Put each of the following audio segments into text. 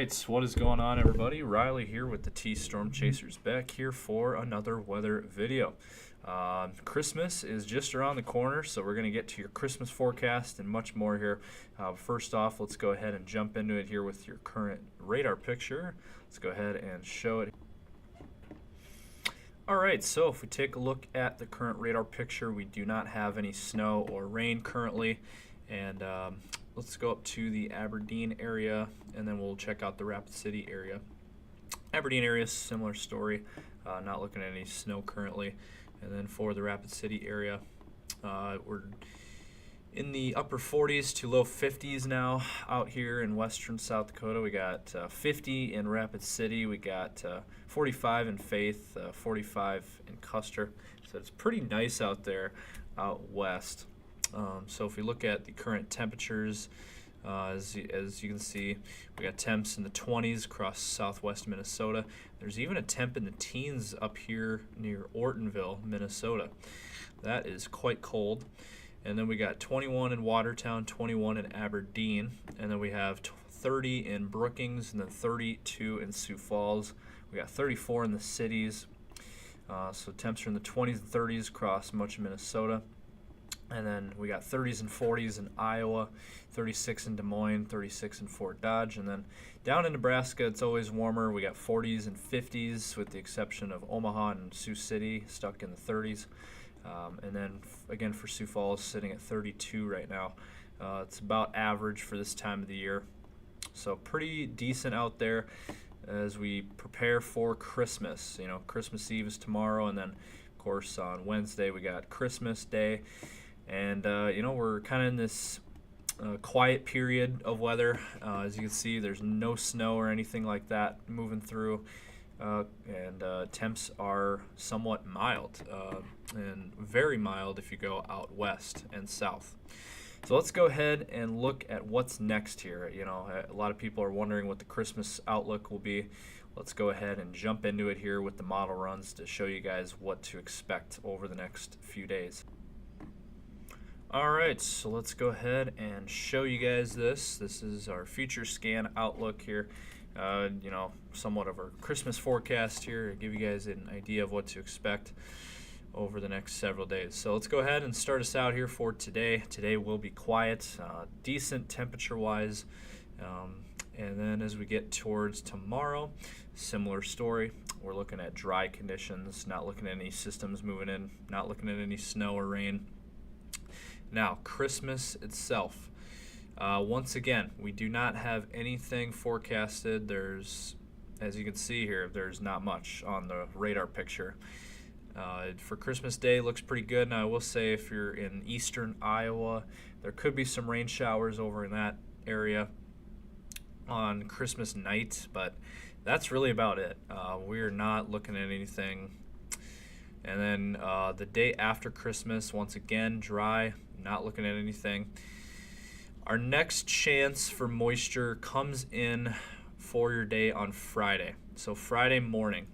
right, what is going on, everybody? Riley here with the T-Storm Chasers, back here for another weather video. Christmas is just around the corner, so we're going to get to your Christmas forecast and much more here. First off, let's go ahead and jump into it here with your current radar picture. Let's go ahead and show it. Alright, so if we take a look at the current radar picture, we do not have any snow or rain currently. And let's go up to the Aberdeen area, and then we'll check out the Rapid City area. Aberdeen area, similar story, not looking at any snow currently. And then for the Rapid City area, we're in the upper 40s to low 50s now out here in western South Dakota. We got 50 in Rapid City, we got 45 in Faith, 45 in Custer. So it's pretty nice out there out west. So if we look at the current temperatures, as you can see, we got temps in the 20s across southwest Minnesota. There's even a temp in the teens up here near Ortonville, Minnesota. That is quite cold. And then we got 21 in Watertown, 21 in Aberdeen, and then we have 30 in Brookings, and then 32 in Sioux Falls. We got 34 in the cities. So temps are in the 20s and 30s across much of Minnesota. And then we got 30s and 40s in Iowa, 36 in Des Moines, 36 in Fort Dodge. And then down in Nebraska, it's always warmer. We got 40s and 50s with the exception of Omaha and Sioux City, stuck in the 30s. And then again for Sioux Falls, sitting at 32 right now. It's about average for this time of the year. So pretty decent out there as we prepare for Christmas. You know, Christmas Eve is tomorrow, and then of course on Wednesday we got Christmas Day. And, you know, we're kind of in this quiet period of weather. As you can see, there's no snow or anything like that moving through. And temps are somewhat mild and very mild if you go out west and south. So let's go ahead and look at what's next here. You know, a lot of people are wondering what the Christmas outlook will be. Let's go ahead and jump into it here with the model runs to show you guys what to expect over the next few days. Alright, so let's go ahead and show you guys this. This is our future scan outlook here. You know, somewhat of our Christmas forecast here, give you guys an idea of what to expect over the next several days. So let's go ahead and start us out here for today. Today will be quiet, decent temperature-wise. And then as we get towards tomorrow, similar story. We're looking at dry conditions, not looking at any systems moving in, not looking at any snow or rain. Now, Christmas itself. Once again, we do not have anything forecasted. There's, as you can see here, there's not much on the radar picture. For Christmas Day, looks pretty good. Now, I will say if you're in eastern Iowa, there could be some rain showers over in that area on Christmas night, but that's really about it. We're not looking at anything. And then the day after Christmas, once again, dry, not looking at anything. Our next chance for moisture comes in for your day on Friday. So Friday morning,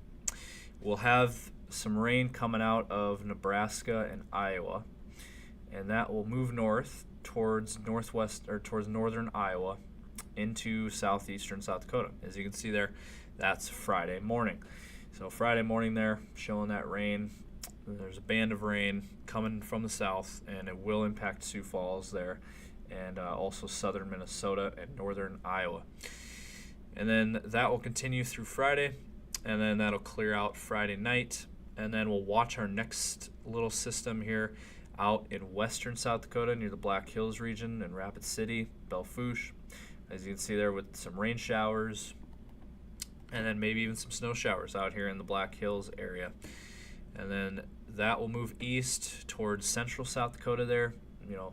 we'll have some rain coming out of Nebraska and Iowa, and that will move north towards northern Iowa into southeastern South Dakota. As you can see there, that's Friday morning. So Friday morning there, showing that rain. There's a band of rain coming from the south, and it will impact Sioux Falls there, and also southern Minnesota and northern Iowa. And then that will continue through Friday, and then that'll clear out Friday night, and then we'll watch our next little system here out in western South Dakota near the Black Hills region in Rapid City, Belle Fourche. As you can see there, with some rain showers, and then maybe even some snow showers out here in the Black Hills area. And then that will move east towards central South Dakota there, you know,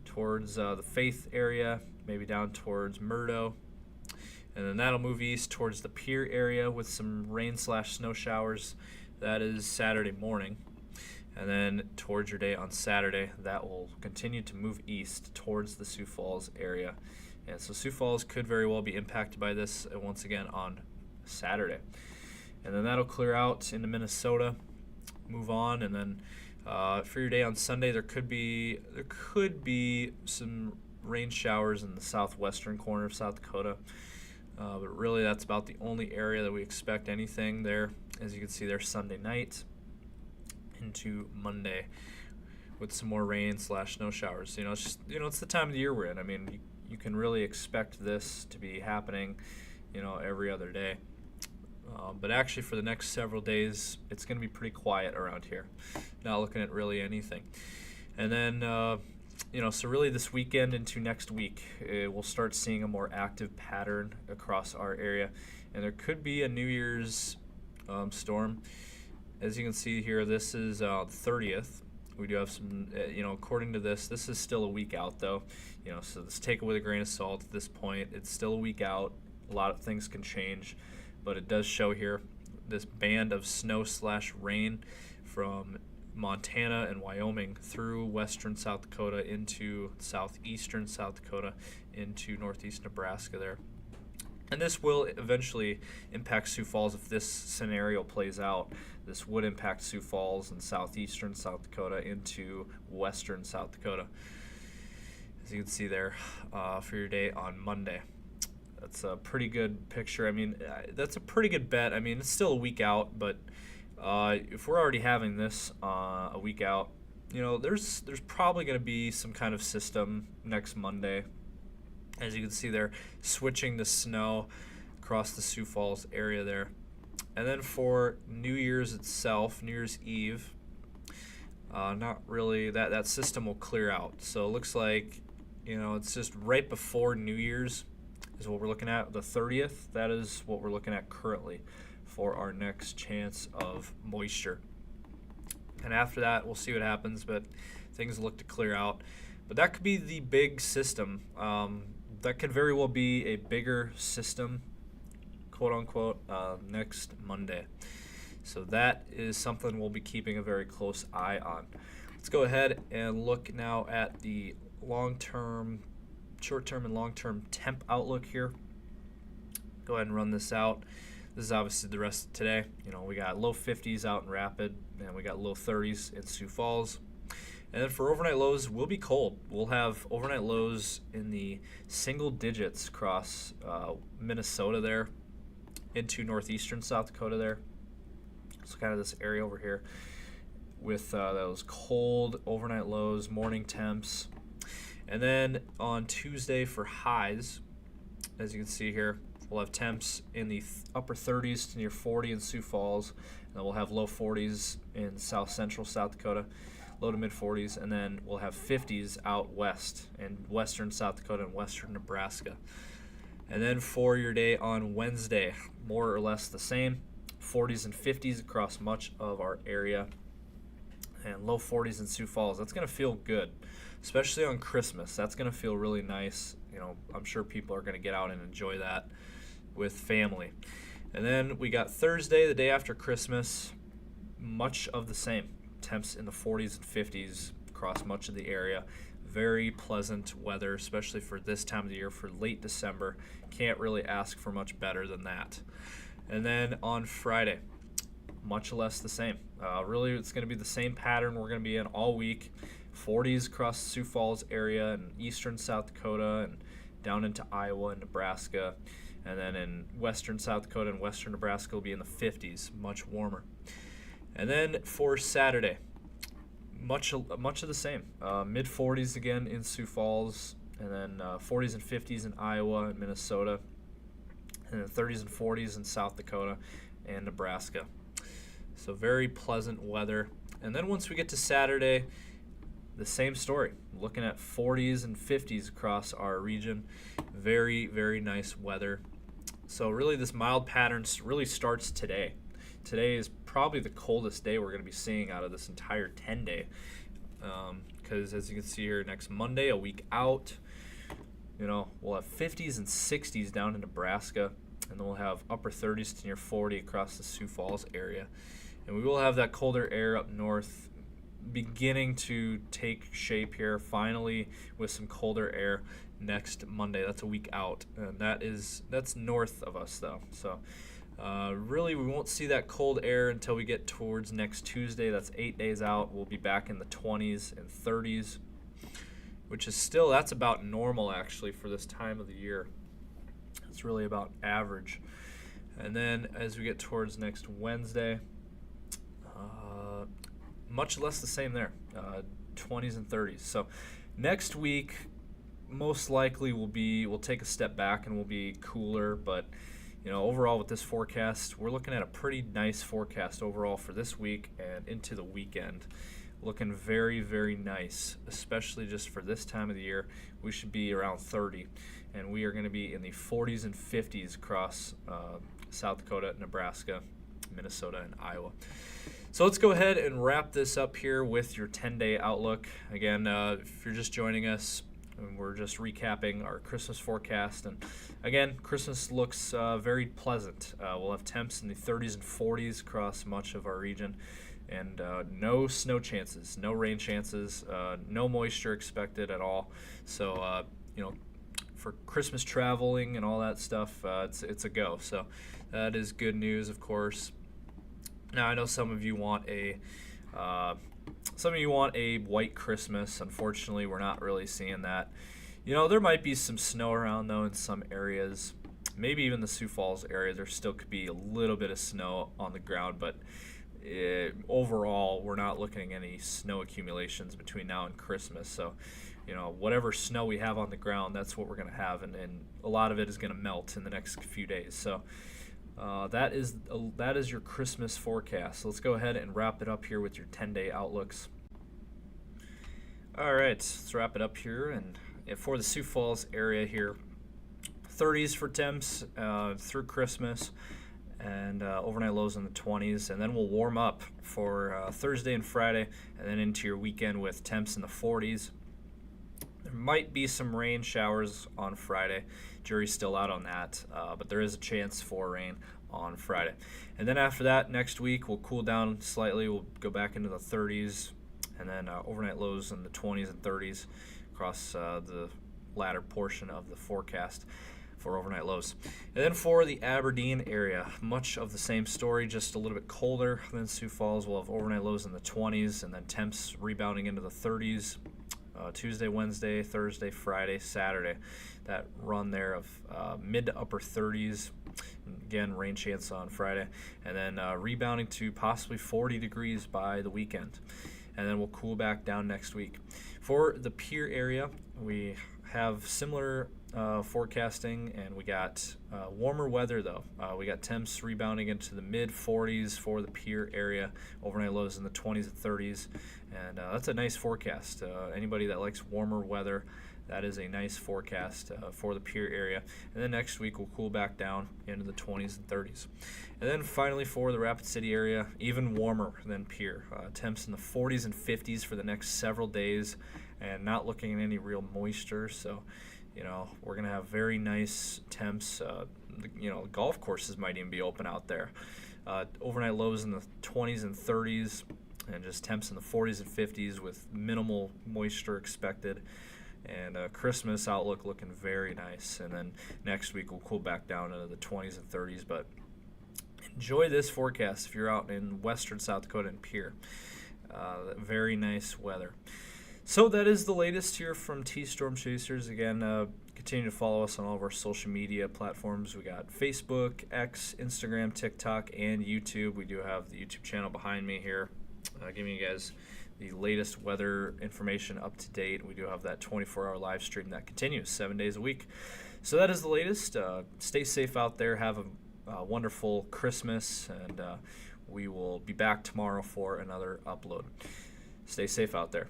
towards the Faith area, maybe down towards Murdo. And then that'll move east towards the Pierre area with some rain/snow showers. That is Saturday morning. And then towards your day on Saturday, that will continue to move east towards the Sioux Falls area. And so Sioux Falls could very well be impacted by this once again on Saturday. And then that'll clear out into Minnesota, move on, and then for your day on Sunday, there could be some rain showers in the southwestern corner of South Dakota. But really, that's about the only area that we expect anything there. As you can see there, Sunday night into Monday with some more rain / snow showers. It's just, it's the time of the year we're in. I mean, you can really expect this to be happening, every other day. But actually, for the next several days, it's going to be pretty quiet around here. Not looking at really anything. And then, so really this weekend into next week, we'll start seeing a more active pattern across our area. And there could be a New Year's storm. As you can see here, this is the 30th. We do have some, according to this is still a week out, though. So let's take it with a grain of salt at this point. It's still a week out. A lot of things can change. But it does show here this band of snow / rain from Montana and Wyoming through western South Dakota into southeastern South Dakota into northeast Nebraska there. And this will eventually impact Sioux Falls if this scenario plays out. This would impact Sioux Falls and southeastern South Dakota into western South Dakota, as you can see there, for your day on Monday. That's a pretty good picture. I mean, that's a pretty good bet. I mean, it's still a week out, but if we're already having this a week out, there's probably going to be some kind of system next Monday. As you can see there, switching the snow across the Sioux Falls area there. And then for New Year's itself, New Year's Eve, not really, that system will clear out. So it looks like, it's just right before New Year's is what we're looking at, the 30th. That is what we're looking at currently for our next chance of moisture. And after that, we'll see what happens, but things look to clear out. But that could be the big system. That could very well be a bigger system, quote unquote, next Monday. So that is something we'll be keeping a very close eye on. Let's go ahead and look now at the short-term and long-term temp outlook here. Go ahead and run this out. This is obviously the rest of today. We got low 50s out in Rapid, and we got low 30s in Sioux Falls. And then for overnight lows, we'll be cold. We'll have overnight lows in the single digits across Minnesota there into northeastern South Dakota there. So kind of this area over here with those cold overnight lows, morning temps. And then on Tuesday for highs, as you can see here, we'll have temps in the upper 30s to near 40 in Sioux Falls. And then we'll have low 40s in south central South Dakota, low to mid 40s. And then we'll have 50s out west in western South Dakota and western Nebraska. And then for your day on Wednesday, more or less the same, 40s and 50s across much of our area. And low 40s in Sioux Falls. That's going to feel good, especially on Christmas. That's going to feel really nice. I'm sure people are going to get out and enjoy that with family. And then we got Thursday, the day after Christmas, much of the same. Temps in the 40s and 50s across much of the area. Very pleasant weather, especially for this time of the year, for late December. Can't really ask for much better than that. And then on Friday, much less the same. Really, it's going to be the same pattern we're going to be in all week. 40s across the Sioux Falls area and eastern South Dakota and down into Iowa and Nebraska. And then in western South Dakota and western Nebraska will be in the 50s, much warmer. And then for Saturday, much of the same. Mid 40s again in Sioux Falls, and then 40s and 50s in Iowa and Minnesota, and then 30s and 40s in South Dakota and Nebraska. So very pleasant weather. And then once we get to Saturday, the same story. Looking at 40s and 50s across our region. Very, very nice weather. So really this mild pattern really starts today. Today is probably the coldest day we're going to be seeing out of this entire 10-day. Because as you can see here, next Monday, a week out, we'll have 50s and 60s down in Nebraska. And then we'll have upper 30s to near 40 across the Sioux Falls area. And we will have that colder air up north beginning to take shape here finally with some colder air next Monday. That's a week out, and that's north of us though. So really we won't see that cold air until we get towards next Tuesday. That's 8 days out. We'll be back in the 20s and 30s, which is that's about normal actually for this time of the year. It's really about average. And then as we get towards next Wednesday, much less the same there, 20s and 30s. So next week, most likely we'll take a step back and we'll be cooler, but overall with this forecast, we're looking at a pretty nice forecast overall for this week and into the weekend. Looking very, very nice, especially just for this time of the year. We should be around 30, and we are going to be in the 40s and 50s across South Dakota, Nebraska, Minnesota, and Iowa. So let's go ahead and wrap this up here with your 10-day outlook. Again, if you're just joining us, we're just recapping our Christmas forecast. And again, Christmas looks very pleasant. We'll have temps in the 30s and 40s across much of our region. And no snow chances, no rain chances, no moisture expected at all. So, for Christmas traveling and all that stuff, it's a go. So that is good news, of course. Now I know some of you want a white Christmas. Unfortunately, we're not really seeing that. There might be some snow around though in some areas. Maybe even the Sioux Falls area, there still could be a little bit of snow on the ground, but overall, we're not looking at any snow accumulations between now and Christmas. So, whatever snow we have on the ground, that's what we're going to have, and a lot of it is going to melt in the next few days. So that is your Christmas forecast. So let's go ahead and wrap it up here with your 10-day outlooks. All right, let's wrap it up here. And for the Sioux Falls area here, 30s for temps through Christmas, and overnight lows in the 20s, and then we'll warm up for Thursday and Friday, and then into your weekend with temps in the 40s. There might be some rain showers on Friday. Jury's still out on that, but there is a chance for rain on Friday. And then after that, next week, we'll cool down slightly. We'll go back into the 30s, and then overnight lows in the 20s and 30s across the latter portion of the forecast for overnight lows. And then for the Aberdeen area, much of the same story, just a little bit colder than Sioux Falls. We'll have overnight lows in the 20s, and then temps rebounding into the 30s. Tuesday, Wednesday, Thursday, Friday, Saturday. That run there of mid to upper 30s. Again, rain chance on Friday. And then rebounding to possibly 40 degrees by the weekend. And then we'll cool back down next week. For the Pierre area, we have similar forecasting, and we got warmer weather though. We got temps rebounding into the mid 40s for the Pierre area, overnight lows in the 20s and 30s, and that's a nice forecast. Anybody that likes warmer weather, that is a nice forecast for the Pierre area. And then next week we'll cool back down into the 20s and 30s. And then finally for the Rapid City area, even warmer than Pierre. Temps in the 40s and 50s for the next several days, and not looking at any real moisture. So, we're going to have very nice temps. Golf courses might even be open out there. Overnight lows in the 20s and 30s, and just temps in the 40s and 50s with minimal moisture expected. And Christmas outlook looking very nice. And then next week we'll cool back down into the 20s and 30s. But enjoy this forecast if you're out in western South Dakota and Pierre. Very nice weather. So that is the latest here from T-Storm Chasers. Again, continue to follow us on all of our social media platforms. We got Facebook, X, Instagram, TikTok, and YouTube. We do have the YouTube channel behind me here, giving you guys the latest weather information up to date. We do have that 24-hour live stream that continues 7 days a week. So that is the latest. Stay safe out there. Have a wonderful Christmas, and we will be back tomorrow for another upload. Stay safe out there.